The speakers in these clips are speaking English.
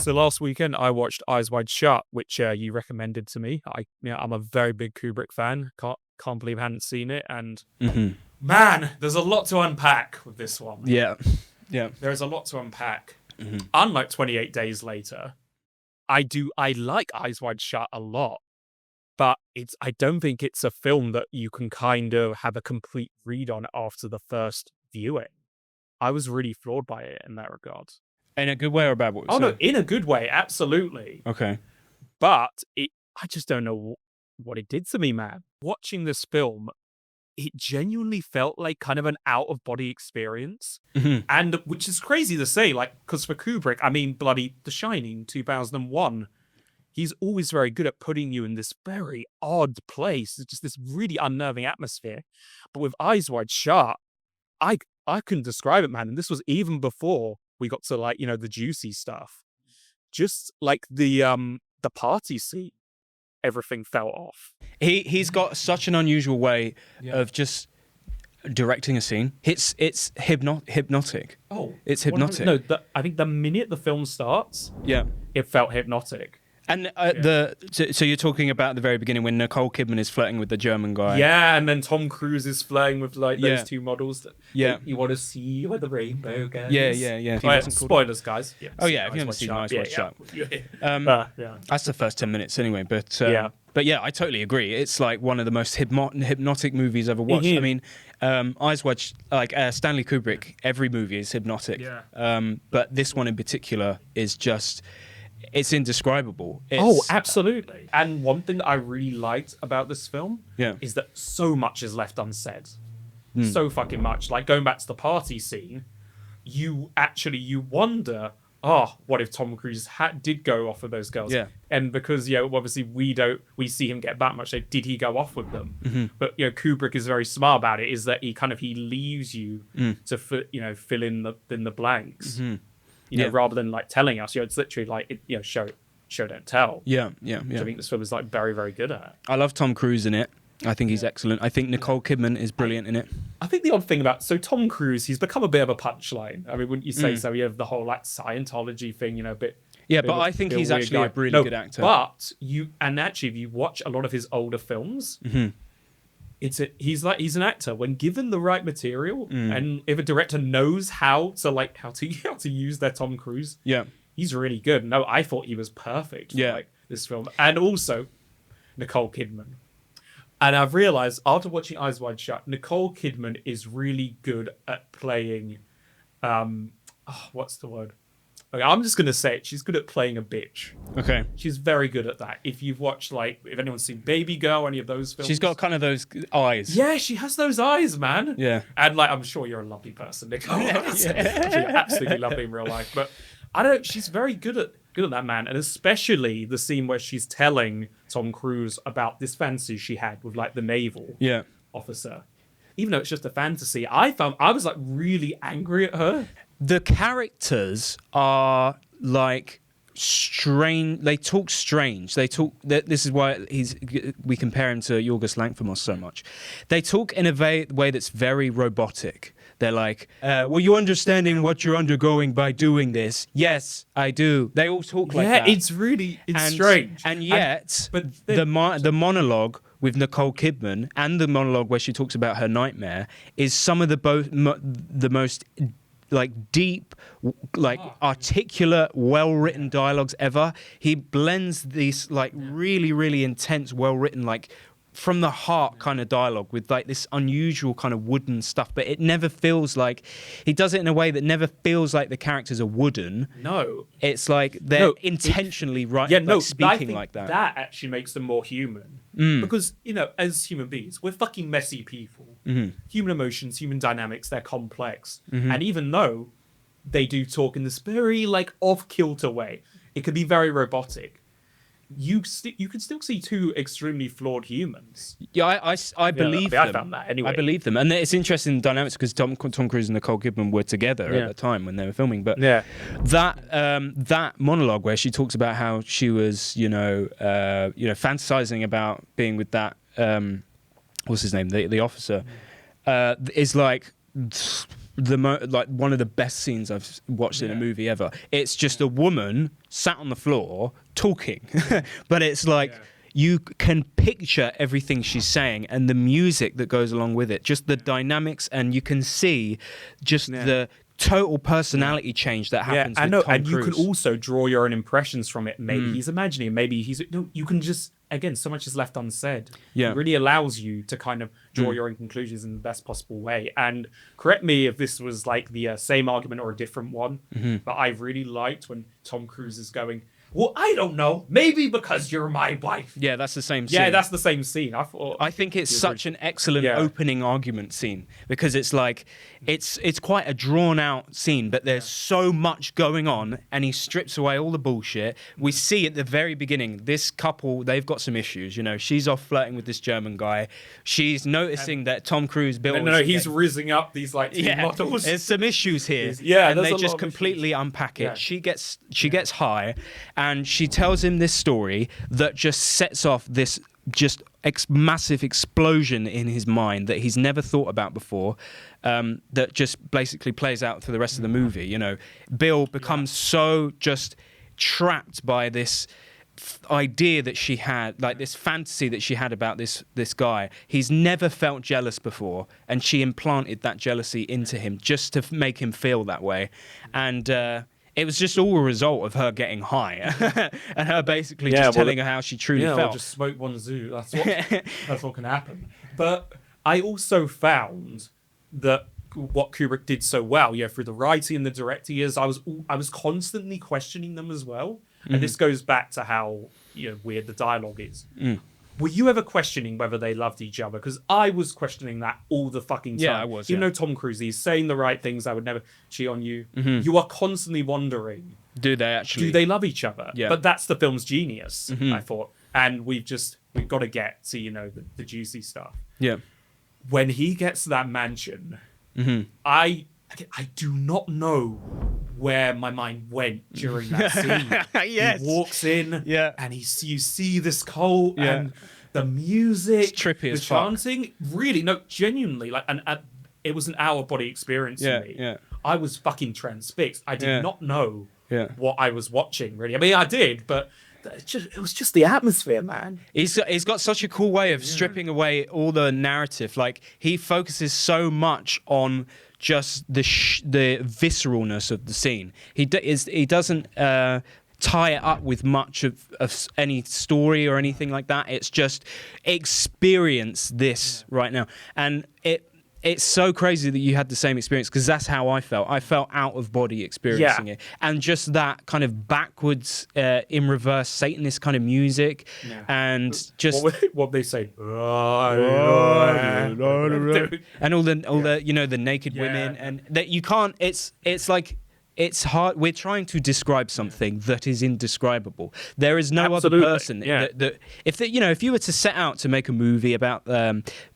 So last weekend I watched Eyes Wide Shut, which you recommended to me. I'm a very big Kubrick fan. Can't believe I hadn't seen it. And man, there's a lot to unpack with this one. Yeah. There's a lot to unpack. Unlike 28 Days Later, I like Eyes Wide Shut a lot, but I don't think it's a film that you can kind of have a complete read on after the first viewing. I was really floored by it in that regard. In a good way or a bad way? Oh, no, in a good way, absolutely. Okay. But I just don't know what it did to me, man. Watching this film, it genuinely felt like kind of an out-of-body experience. And which is crazy to say, like, because for Kubrick, I mean, bloody The Shining, 2001, he's always very good at putting you in this very odd place. It's just this really unnerving atmosphere. But with Eyes Wide Shut, I couldn't describe it, man. And this was even before we got to, like, the juicy stuff. Just like the party scene, everything fell off. He's got such an unusual way of just directing a scene. It's hypnotic. Oh, it's hypnotic. No, I think the minute the film starts, it felt hypnotic. And so you're talking about the very beginning when Nicole Kidman is flirting with the German guy. Yeah, and then Tom Cruise is flirting with like those two models. You want to see where the rainbow goes. Yeah. Right, spoilers, guys. If you haven't seen Eyes Wide Shut. That's the first 10 minutes anyway. But yeah, I totally agree. It's like one of the most hypnotic movies ever watched. I mean, Eyes Wide Shut, like Stanley Kubrick, every movie is hypnotic. But this one in particular is just... It's indescribable. Absolutely. And one thing that I really liked about this film is that so much is left unsaid. So fucking much. Like, going back to the party scene, you wonder, what if Tom Cruise did go off with those girls? And because, obviously we see him get back much, so did he go off with them? But, Kubrick is very smart about it, is that he leaves you to fill in the blanks. Rather than like telling us, it's literally like show don't tell. Which I think this film is like very, very good at. I love Tom Cruise in it. I think he's excellent. I think Nicole Kidman is brilliant in it. I think the odd thing about Tom Cruise, he's become a bit of a punchline. I mean, wouldn't you say so? You have the whole like Scientology thing, a bit. Yeah, but I think he's actually a really good actor. But if you watch a lot of his older films. He's an actor when given the right material, and if a director knows how to use their Tom Cruise, he's really good. No, I thought he was perfect for this film, and also Nicole Kidman. And I've realized after watching Eyes Wide Shut, Nicole Kidman is really good at playing. What's the word? Okay, I'm just gonna say it. She's good at playing a bitch. Okay. She's very good at that. If you've watched, if anyone's seen Baby Girl, any of those films, she's got kind of those eyes. Yeah, she has those eyes, man. Yeah. And I'm sure you're a lovely person, Nicole. She's absolutely lovely in real life, but she's very good at that, man. And especially the scene where she's telling Tom Cruise about this fantasy she had with the naval officer. Even though it's just a fantasy, I was really angry at her. The characters are strange. They talk strange. This is why we compare him to Yorgos Lanthimos so much. They talk in a way that's very robotic. They're like, "Well, you understanding what you're undergoing by doing this?" Yes, I do. They all talk like that. Yeah, it's strange. And yet, the monologue with Nicole Kidman and the monologue where she talks about her nightmare is some of the most deep, articulate, well-written dialogues ever. He blends these really, really intense, well-written, from the heart kind of dialogue with this unusual kind of wooden stuff, but it never feels like he does it in a way that never feels like the characters are wooden. No, it's they're intentionally speaking like that. That actually makes them more human because as human beings, we're fucking messy people. Human emotions, human dynamics, they're complex, and even though they do talk in this very off-kilter way, it could be very robotic. You can still see two extremely flawed humans. Yeah, I believe them. I found that anyway. I believe them, and it's interesting dynamics because Tom Cruise and Nicole Kidman were together at the time when they were filming. But that monologue where she talks about how she was, fantasizing about being with that, what's his name, the officer, is like one of the best scenes I've watched in a movie ever. It's just a woman sat on the floor talking, but it's like you can picture everything she's saying and the music that goes along with it, just the dynamics, and you can see just the total personality change that happens with Tom and Cruise. you can also draw your own impressions from it. Maybe he's imagining, maybe he's... You can just... Again, so much is left unsaid. Yeah. It really allows you to kind of draw your own conclusions in the best possible way. And correct me if this was like the same argument or a different one, but I really liked when Tom Cruise is going, well, I don't know. Maybe because you're my wife. Yeah, that's the same scene. Yeah, that's the same scene. I think it's such an excellent opening argument scene because it's like it's quite a drawn out scene, but there's so much going on, and he strips away all the bullshit. We see at the very beginning this couple, they've got some issues. You know, she's off flirting with this German guy. She's noticing that Tom Cruise built. No, he's rizzing up these like two models. There's some issues here. And they just completely unpack it. She gets high. And she tells him this story that just sets off this just massive explosion in his mind that he's never thought about before, that just basically plays out for the rest of the movie. You know, Bill becomes so just trapped by this idea that she had, like this fantasy that she had about this guy. He's never felt jealous before, and she implanted that jealousy into him just to make him feel that way. And it was just all a result of her getting high and her basically just telling her how she truly felt. Or just smoke one zoo. That's what can happen. But I also found that what Kubrick did so well, through the writing and the directing, is I was constantly questioning them as well. And this goes back to how weird the dialogue is. Were you ever questioning whether they loved each other? Because I was questioning that all the fucking time. Yeah, I was. Even though Tom Cruise, he's saying the right things, I would never cheat on you. You are constantly wondering, do they love each other? Yeah. But that's the film's genius, I thought. And we've got to get to, the juicy stuff. Yeah. When he gets to that mansion, I do not know where my mind went during that scene. Yes. He walks in, and you see this cult and the music, it's trippy the chanting. Really, no, genuinely, like, and it was an out-of-body experience for me. Yeah. I was fucking transfixed. I did not know what I was watching. Really, I mean, I did, but it was just the atmosphere, man. He's got such a cool way of stripping away all the narrative. Like, he focuses so much on just the visceralness of the scene. He doesn't tie it up with much of any story or anything like that. It's just experience this right now. And it's so crazy that you had the same experience, because that's how I felt. I felt out of body experiencing it. And just that kind of backwards, in reverse, Satanist kind of music. Yeah. And just... What they say. And all the the naked women. And that you can't... It's like... It's hard. We're trying to describe something that is indescribable. There is no other person that if you were to set out to make a movie about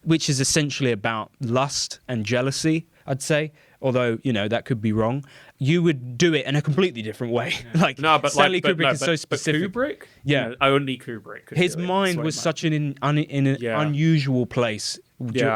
which is essentially about lust and jealousy, I'd say, although that could be wrong, you would do it in a completely different way. Stanley Kubrick is so specific. Kubrick, only Kubrick. His mind was such an unusual place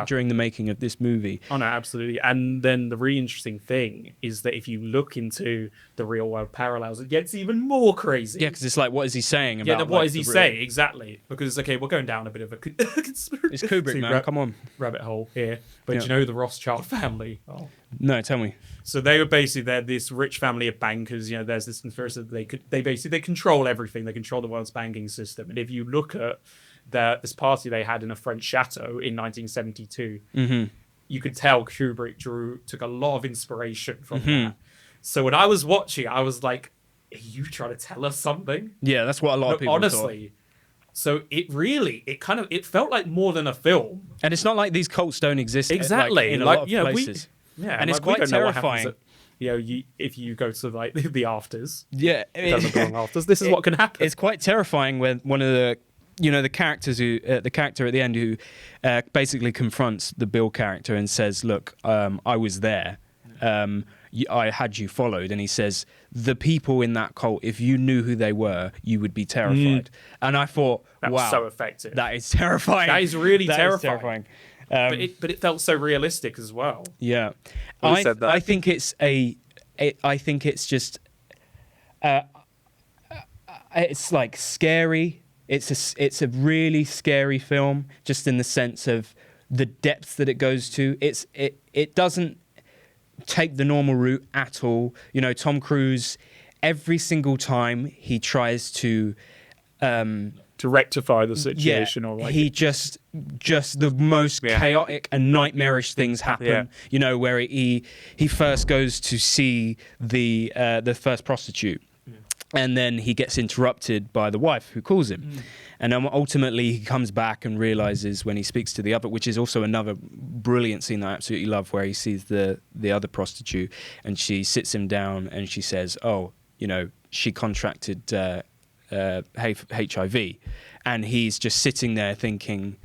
during the making of this movie. Oh no, absolutely. And then the really interesting thing is that if you look into the real world parallels, it gets even more crazy. Yeah, because it's like, what is he saying about? Yeah, what is he saying exactly? Because we're going down a bit of a conspiracy. It's Kubrick, man. Come on, rabbit hole here. But the Rothschild family. Oh. No, tell me. So they were they're this rich family of bankers. There's this conspiracy that they control everything. They control the world's banking system. And if you look at this party they had in a French chateau in 1972, you could tell Kubrick took a lot of inspiration from that. So when I was watching, I was like, "Are you trying to tell us something?" Yeah, that's what a lot of people honestly. Thought. So it felt like more than a film. And it's not like these cults don't exist exactly in a lot of places. And it's quite terrifying. If you go to like the afters. Yeah, afters. This is what can happen. It's quite terrifying when one of the the characters the character at the end who basically confronts the Bill character and says, "Look, I was there. I had you followed," and he says, "The people in that cult, if you knew who they were, you would be terrified." And I thought, that wow, was so effective. That is terrifying. That is really terrifying. but it felt so realistic as well. Yeah, Who said that? I think it's I think it's just it's like scary. It's a really scary film, just in the sense of the depth that it goes to. It doesn't take the normal route at all. You know, Tom Cruise, every single time he tries to rectify the situation, or like he just the most chaotic and nightmarish things happen. Yeah. You know, where he first goes to see the first prostitute. And then he gets interrupted by the wife who calls him. And ultimately he comes back and realizes when he speaks to the other, which is also another brilliant scene that I absolutely love, where he sees the other prostitute and she sits him down and she says, oh, you know, she contracted HIV. And he's just sitting there thinking,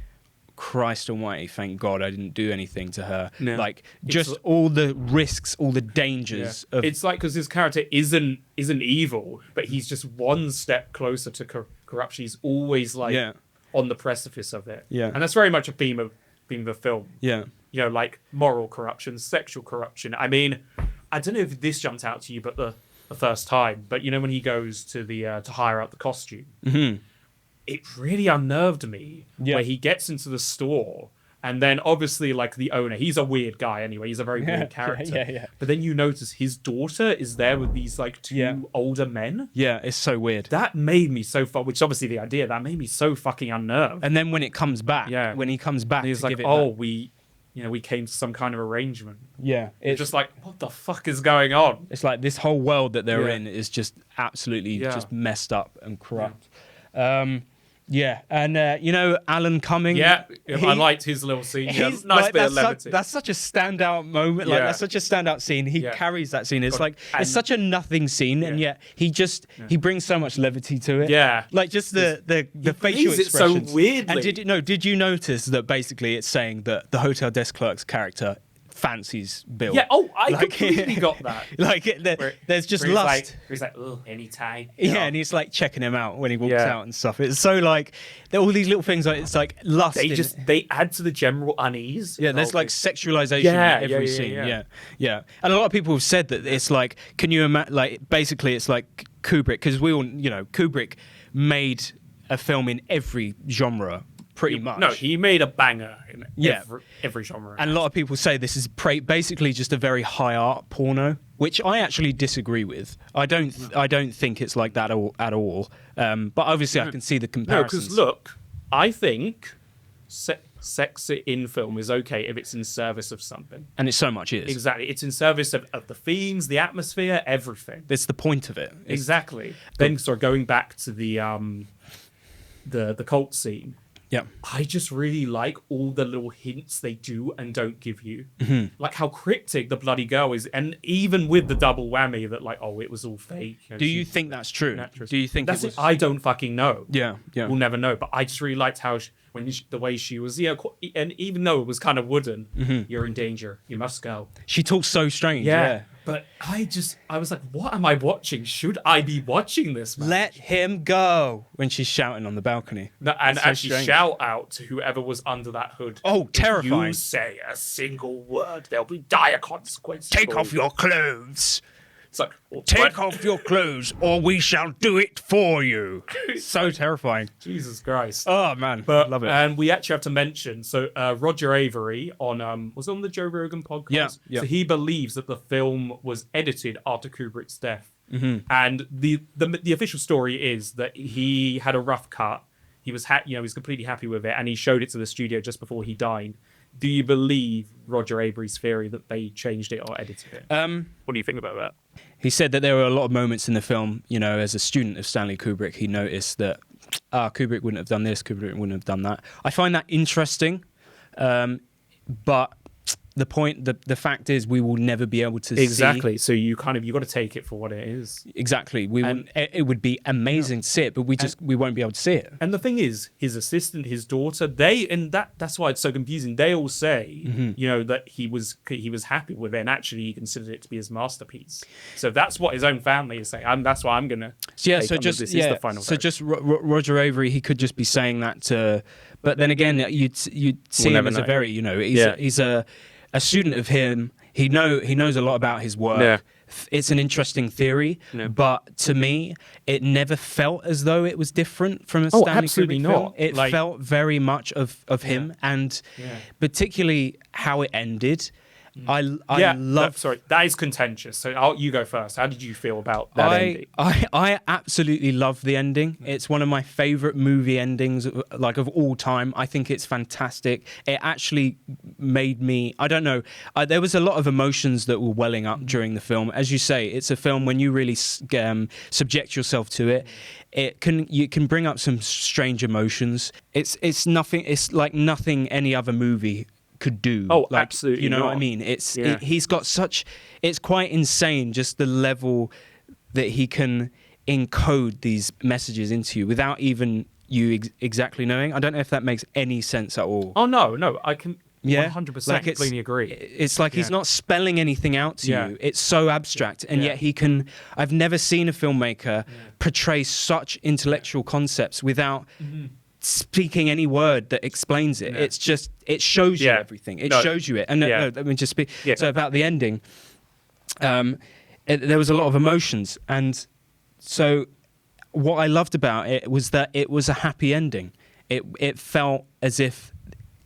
Christ almighty, thank God I didn't do anything to her. No. Like, just all the risks, all the dangers of... It's like, because his character isn't evil, but he's just one step closer to corruption. He's always like on the precipice of it. Yeah. And that's very much a theme of the film. Yeah. You know, like moral corruption, sexual corruption. I mean, I don't know if this jumped out to you, but the first time, but you know, when he goes to the to hire out the costume, it really unnerved me. Where he gets into the store, and then obviously, like, the owner, he's a weird guy anyway. He's a very weird character. Yeah. But then you notice his daughter is there with these like two older men. Yeah, it's so weird. That made me so which obviously the idea that made me so fucking unnerved. And then when it comes back, when he comes back, he's to like, give it "Oh, back. we came to some kind of arrangement." Yeah, It's just like, what the fuck is going on? It's like this whole world that they're in is just absolutely just messed up and corrupt. And you know, Alan Cumming. I liked his little scene. Nice like, bit of levity. That's such a standout moment. Like, that's such a standout scene. He carries that scene. It's like, it's such a nothing scene, and yet he he brings so much levity to it. Yeah. Like, just the facial plays it so expressions. weirdly. And did you notice that basically it's saying that the hotel desk clerk's character fancies Bill? Yeah. Oh, I completely got that. Like, there's just lust. He's like, oh, anytime. Yeah, and he's like checking him out when he walks out and stuff. It's so like all these little things. Like, it's like lust. They add to the general unease. Yeah, there's like sexualization in every scene. Yeah. And a lot of people have said that it's like, can you imagine? Like, basically, it's like Kubrick, because we all, you know, Kubrick made a film in every genre. Pretty much. No, he made a banger in every genre. And a lot of people say this is basically just a very high art porno, which I actually disagree with. I don't think it's like that at all. But obviously I can see the comparisons. No, because look, I think sex in film is okay if it's in service of something. And it so much is. Exactly. It's in service of the themes, the atmosphere, everything. It's the point of it. Exactly. Then going back to the cult scene. Yeah, I just really like all the little hints they do and don't give you. Like how cryptic the bloody girl is, and even with the double whammy that, like, oh, it was all fake. You know, do you think that's true? Do you think that's it? I don't fucking know. Yeah. We'll never know. But I just really liked how the way she was, and even though it was kind of wooden, you're in danger. You must go. She talks so strange. Yeah. But I was like, what am I watching? Should I be watching this, man? Let him go. When she's shouting on the balcony. No, and actually shout out to whoever was under that hood. Oh, terrifying. If you say a single word, there'll be dire consequences. Take off your clothes. It's like, take off your clothes or we shall do it for you. So terrifying. Jesus Christ. Oh, man. But, love it. And we actually have to mention, so Roger Avery was on the Joe Rogan podcast. Yeah. So he believes that the film was edited after Kubrick's death. And the official story is that he had a rough cut. He was he was completely happy with it, and he showed it to the studio just before he died. Do you believe Roger Avery's theory that they changed it or edited it? What do you think about that? He said that there were a lot of moments in the film, you know, as a student of Stanley Kubrick, he noticed that Kubrick wouldn't have done this, Kubrick wouldn't have done that. I find that interesting, but the fact is we will never be able to exactly. So you got to take it for what it is. Exactly. It would be amazing to see it, but we won't be able to see it. And the thing is, his assistant, his daughter, that's why it's so confusing. They all say, that he was happy with it, and actually he considered it to be his masterpiece. So that's what his own family is saying. That's why I'm gonna. This is the final. So just Roger Avery, he could just be saying that to. But then again, you'd see him as a very, he's a student of him. He knows a lot about his work. Yeah. It's an interesting theory, but to me, it never felt as though it was different from a Stanley absolutely Kubrick not. film. It felt very much of him, and particularly how it ended. I love. Sorry, that is contentious. So you go first. How did you feel about that ending? I absolutely love the ending. It's one of my favorite movie endings, of all time. I think it's fantastic. It actually made me. I don't know. There was a lot of emotions that were welling up during the film. As you say, it's a film when you really subject yourself to it. You can bring up some strange emotions. It's nothing. It's like nothing any other movie could do. Absolutely. You know what I mean? He's got such. It's quite insane, just the level that he can encode these messages into you without even you exactly knowing. I don't know if that makes any sense at all. Oh no, I can. 100% completely agree. It's like he's not spelling anything out to you. It's so abstract, and yet he can. I've never seen a filmmaker portray such intellectual concepts without. Speaking any word that explains it. It's just, it shows you everything. It shows you it. And let me just speak. So about the ending, there was a lot of emotions. And so what I loved about it was that it was a happy ending. It felt as if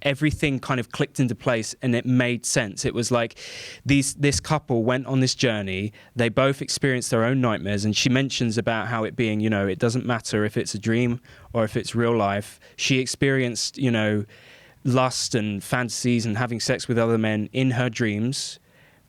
everything kind of clicked into place and it made sense. It was like this couple went on this journey. They both experienced their own nightmares, and she mentions about how it being, it doesn't matter if it's a dream or if it's real life. She experienced, lust and fantasies and having sex with other men in her dreams.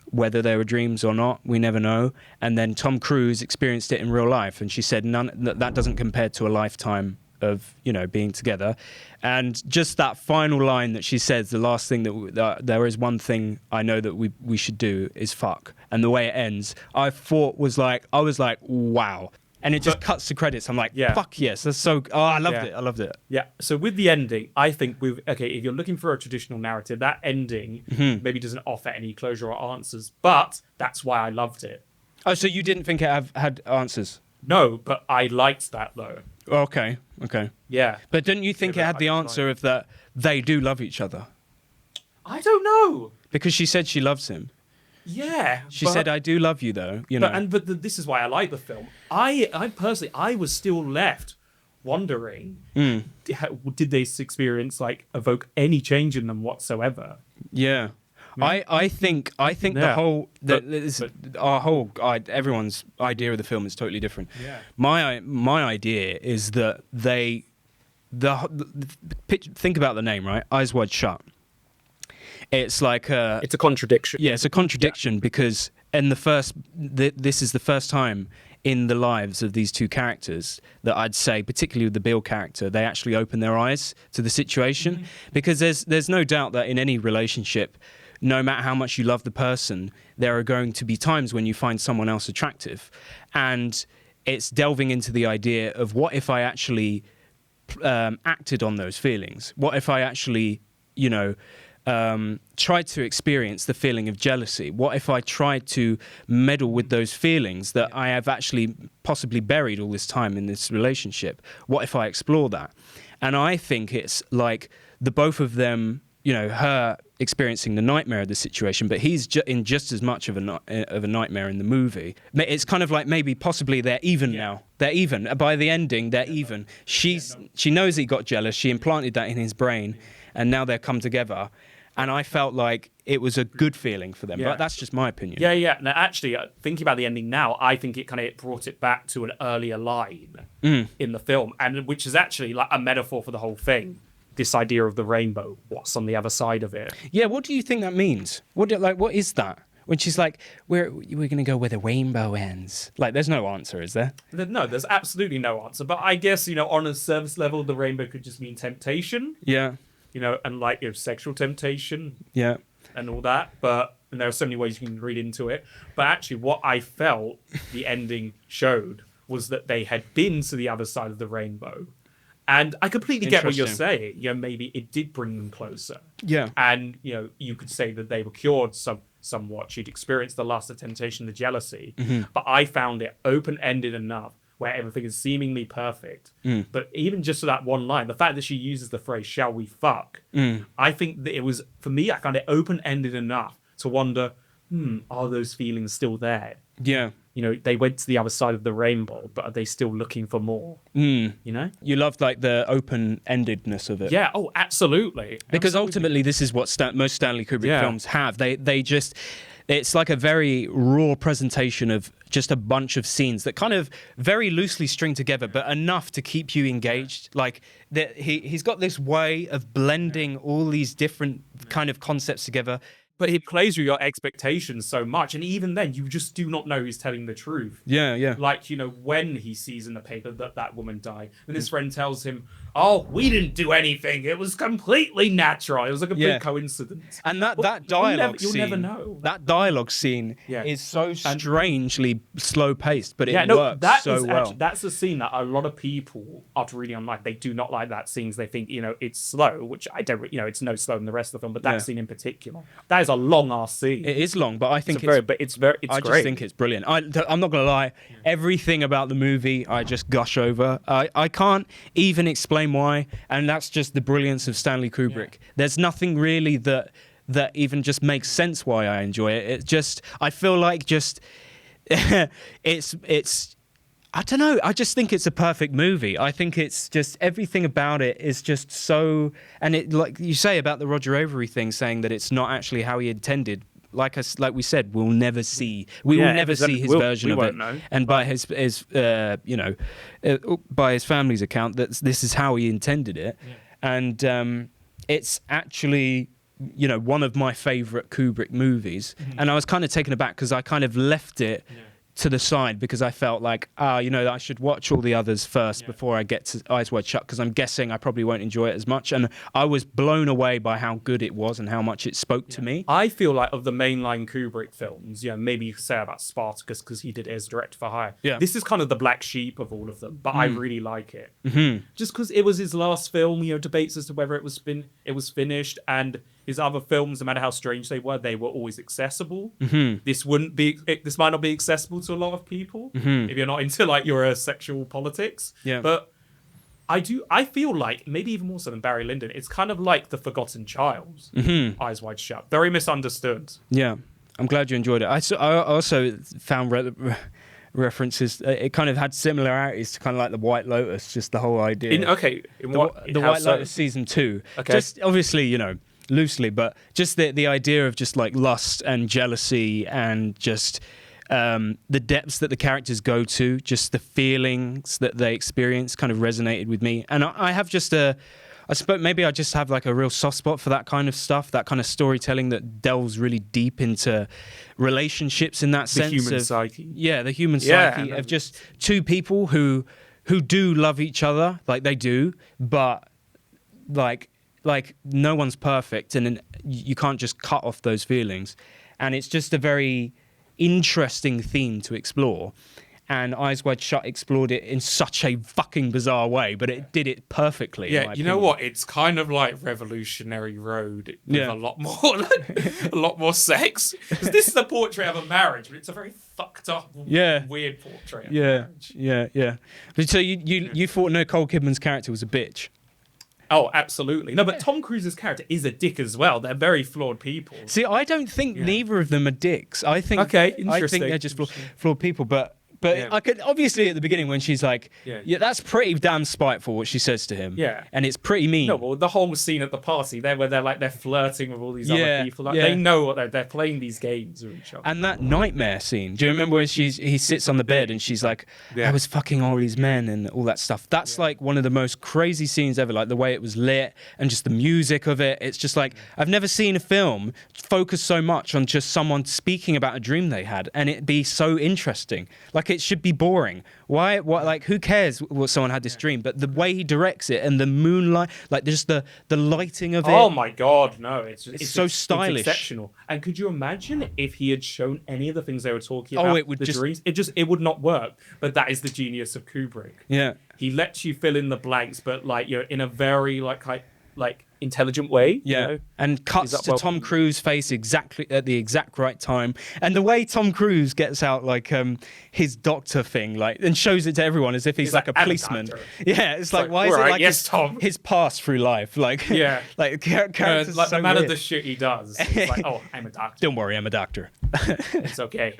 Whether they were dreams or not, we never know. And then Tom Cruise experienced it in real life, and she said that doesn't compare to a lifetime of being together. And just that final line that she says, the last thing that there is one thing I know that we should do is fuck, and the way it ends, I was like wow. And it just cuts to credits. I'm like, fuck yes, that's so. Oh, I loved it. Yeah. So with the ending, I think if you're looking for a traditional narrative, that ending maybe doesn't offer any closure or answers, but that's why I loved it. Oh, so you didn't think it had answers? No, but I liked that though. Okay. Yeah. But didn't you think it had the answer of that they do love each other? I don't know. Because she said she loves him. Yeah. She said, I do love you though. But this is why I like the film. I personally, I was still left wondering, did this experience evoke any change in them whatsoever? Yeah. I think everyone's idea of the film is totally different. Yeah. My idea is that think about the name, right? Eyes Wide Shut. It's like it's a contradiction. Yeah, it's a contradiction because this is the first time in the lives of these two characters that I'd say, particularly with the Bill character, they actually open their eyes to the situation, because there's no doubt that in any relationship, no matter how much you love the person, there are going to be times when you find someone else attractive. And it's delving into the idea of what if I actually acted on those feelings? What if I actually, tried to experience the feeling of jealousy? What if I tried to meddle with those feelings that I have actually possibly buried all this time in this relationship? What if I explore that? And I think it's like the both of them, her experiencing the nightmare of the situation, but he's in just as much of a nightmare in the movie. It's kind of like maybe possibly they're even now. They're even. By the ending, they're even. She knows he got jealous. She implanted that in his brain, and now they're come together. And I felt like it was a good feeling for them. But that's just my opinion. Yeah. Now, actually, thinking about the ending now, I think it brought it back to an earlier line in the film, and which is actually like a metaphor for the whole thing. This idea of the rainbow, what's on the other side of it. Yeah, what do you think that means? What is that? When she's like, we're going to go where the rainbow ends. Like, there's no answer, is there? No, there's absolutely no answer. But I guess, on a surface level, the rainbow could just mean temptation. Yeah. And sexual temptation. Yeah. and all that, and there are so many ways you can read into it. But actually, what I felt the ending showed was that they had been to the other side of the rainbow. And I completely get what you're saying. Maybe it did bring them closer. Yeah. And, you could say that they were cured somewhat. She'd experienced the lust, the temptation, the jealousy. Mm-hmm. But I found it open-ended enough where everything is seemingly perfect. But even just for that one line, the fact that she uses the phrase, shall we fuck? I think that it was, for me, I found it open-ended enough to wonder, are those feelings still there? Yeah. They went to the other side of the rainbow, but are they still looking for more? You loved like the open-endedness of it. Yeah. Oh, absolutely. Because ultimately, this is what most Stanley Kubrick films have. They just, it's like a very raw presentation of just a bunch of scenes that kind of very loosely string together, but enough to keep you engaged. Like he's got this way of blending all these different kind of concepts together. But it plays with your expectations so much. And even then, you just do not know he's telling the truth. Yeah, yeah. Like, when he sees in the paper that woman died, and his friend tells him, oh, we didn't do anything. It was completely natural. It was like a big coincidence. And that dialogue you'll scene, never know. That dialogue scene is so strangely slow-paced, but it works so well. Actually, that's a scene that a lot of people, after reading online, they do not like that scene. They think, it's slow, which I don't, it's no slow in the rest of the film, but that scene in particular, that is a long ass scene. It is long, but I think it's great. I just think it's brilliant. I'm not gonna lie, everything about the movie I just gush over. I can't even explain why, and that's just the brilliance of Stanley Kubrick. There's nothing really that even just makes sense why I enjoy it. It just, I feel like just it's I don't know. I just think it's a perfect movie. I think it's just everything about it is just so, and it, like you say about the Roger Avery thing, saying that it's not actually how he intended. Like we said, we'll never see. We will never see his version of it. Know. And by his by his family's account, that this is how he intended it. Yeah. And it's actually, one of my favorite Kubrick movies. Mm-hmm. And I was kind of taken aback because I kind of left it to the side because I felt like, I should watch all the others first before I get to Eyes Wide Shut, because I'm guessing I probably won't enjoy it as much. And I was blown away by how good it was and how much it spoke to me. I feel like of the mainline Kubrick films, maybe you could say about Spartacus because he did it as director for hire. Yeah. This is kind of the black sheep of all of them, but I really like it. Mm-hmm. Just because it was his last film, debates as to whether it was finished, and his other films, no matter how strange they were always accessible. Mm-hmm. This might not be accessible to a lot of people if you're not into like your sexual politics. Yeah. But I feel like maybe even more so than Barry Lyndon, it's kind of like The Forgotten Child, Eyes Wide Shut. Very misunderstood. Yeah, I'm glad you enjoyed it. I also found references. It kind of had similarities to kind of like The White Lotus, just the whole idea. The White Lotus season 2. Okay. Just obviously, loosely, but just the idea of just like lust and jealousy and just the depths that the characters go to, just the feelings that they experience kind of resonated with me. And I have just I suppose maybe I just have like a real soft spot for that kind of stuff, that kind of storytelling that delves really deep into relationships in that sense. The human psyche. Yeah, the human psyche of just two people who do love each other, like they do, but like no one's perfect, and you can't just cut off those feelings. And it's just a very interesting theme to explore. And Eyes Wide Shut explored it in such a fucking bizarre way, but it did it perfectly. Yeah, you know what? It's kind of like Revolutionary Road with a lot more sex. Because this is a portrait of a marriage, but it's a very fucked up, weird portrait of marriage. Yeah. So you thought Nicole Kidman's character was a bitch? Oh, absolutely. No, but Tom Cruise's character is a dick as well. They're very flawed people. See, I don't think neither of them are dicks. I think they're just flawed people. But I could obviously at the beginning when she's like, that's pretty damn spiteful what she says to him. Yeah, and it's pretty mean. No, well, the whole scene at the party there where they're flirting with all these other people. Like, they know what they're playing these games with each other. And that nightmare scene. Do you remember when he sits on the bed and she's like, I was fucking all these men and all that stuff. That's like one of the most crazy scenes ever. Like the way it was lit and just the music of it. It's just like I've never seen a film focus so much on just someone speaking about a dream they had and it be so interesting. Like it should be boring. Why? What? Like, who cares what someone had this dream? But the way he directs it and the moonlight, like just the lighting of it. Oh my god, no! It's so stylish, it's exceptional. And could you imagine if he had shown any of the things they were talking about? It would dreams. It would not work. But that is the genius of Kubrick. Yeah, he lets you fill in the blanks, but like you're in a very like intelligent way. Yeah, you know? And cuts to Tom Cruise's face exactly at the exact right time, and the way Tom Cruise gets out like his doctor thing, like, and shows it to everyone as if he's like a policeman. Yeah, it's like why is it like Tom. his pass through life? Like, yeah, like characters like so no matter weird. the shit he does. It's like, oh, I'm a doctor. Don't worry, I'm a doctor. It's okay.